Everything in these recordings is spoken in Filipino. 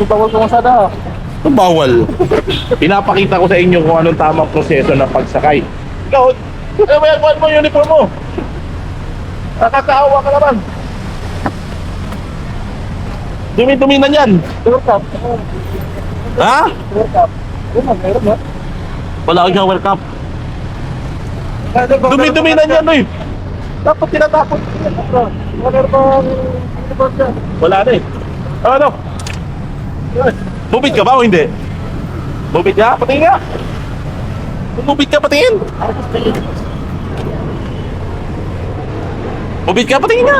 bawal ko masada. Ang bawal. Pinapakita ko sa inyo kung anong tamang proseso ng pagsakay. Ikaw, ano ba yan? Kuhan mo yung uniform mo. Nakakaawa ka naman. Dumi-dumi na yan. World Cup. Ha? World Cup. Meron ba? Wala kang World Cup. Dumi-dumi na yan, eh. Dapat tinatapon. Meron bang uniform dyan? Wala na eh. Ano? Mubit ka ba o hindi? Mubit ka? Patingin nga. Kung mubit ka, patingin. Mubit ka, patingin nga.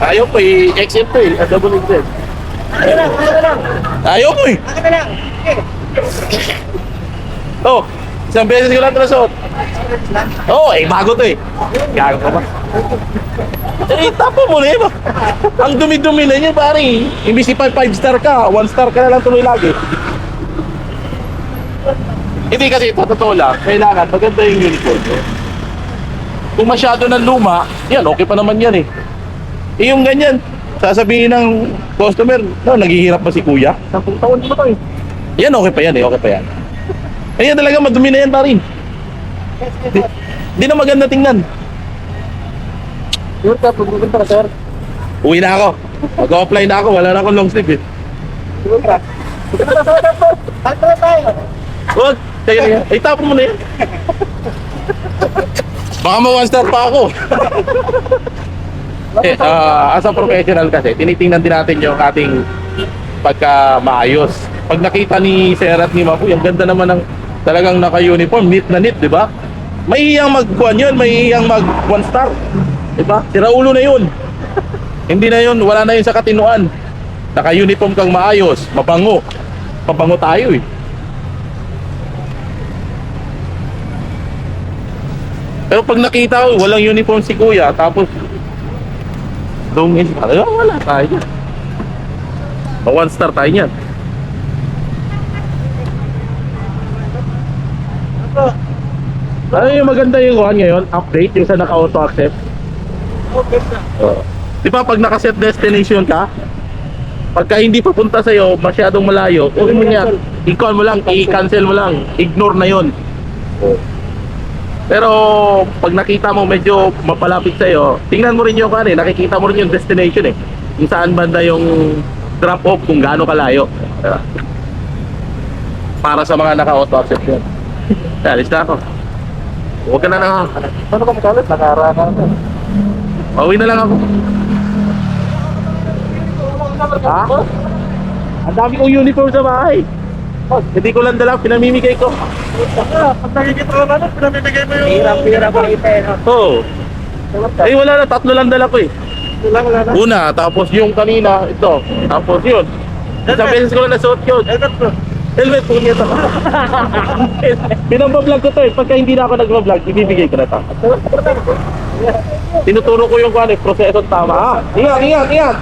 Ayaw ko eh, XM to eh, double XM. Ayaw ko eh. Oh, isang beses ko lang ito nasuot. Oh, eh, bago to eh. Gago ka ba? Eh, tapo mo na yun. Ang dumi-dumi na niya, pare. Imbis si 5 star ka, 1 star ka na lang tuloy lagi. Hindi kasi, totoo lang, kailangan maganda yung uniform. Kung masyado ng luma, yan, okay pa naman yan eh. Eh yung ganyan, sasabihin ng customer, no, naghihirap ba si kuya? 10 taon mo to eh. Yan, okay pa yan eh, okay pa yan. Ayan talaga, madumi na yan pa rin. Hindi na maganda tingnan. World Cup, pupunta ka sir. Uwi na ako. Mag-offline na ako, wala na akong long sleeve eh. World Cup. Pupunta ka sir. Hanto na tayo. Huwag, kaya yan. Eh, tapon mo na yan. Baka ma 1 star pa ako. Eh, as a professional kasi, tinitingnan din natin yung ating pagka maayos. Pag nakita ni Sir at ni Mapu, yung ganda naman ng talagang naka-uniform, neat na neat, di ba? Mahihiyang mag-kuhan yun, mahihiyang mag 1 star. Di ba? Sira ulo na yun. Hindi na yun, wala na yun sa katinuan. Naka-uniform kang maayos, mabango. Mabango tayo eh. Pero pag nakita ko, walang uniform si kuya, tapos dungin, wala tayo. 1 star tayo niyan. Ano yung maganda yung kuhan ngayon? Update yung sa naka-auto accept. Okay sir. Di ba pag naka-set destination ka, pagka hindi papunta sa'yo, masyadong malayo, huwag mo niya, i-call mo lang, i-cancel mo lang, ignore na yon. Pero pag nakita mo medyo mapalapit sa'yo, tingnan mo rin yung kan eh, nakikita mo rin yung destination eh, kung saan banda yung drop off, kung gaano kalayo. Para sa mga naka-auto accept yun. Alis na ako. Huwag ka na lang ako. Ano ka makalit? Nakarangan na. Pauwi na lang ako. Ha? Ang dami kong uniform sa bahay. Hindi ko lang dala, pinamimigay ko. Pag nakikita ka namin, pinamimigay mo yung... Hirap-hirap ang ipin. Oo. Eh wala na, 3 lang dala ko eh. Wala na. Una, tapos yung kanina, ito. Tapos yun. Isang beses ko lang nasuot yun. Helmet bro. Helmet, punyet ako. Pinambablog ko to eh. Pagka hindi na ako nagbablog, ibibigay ko na ito. Tinuturo ko yung proseso tama. Ingat, ingat, ingat!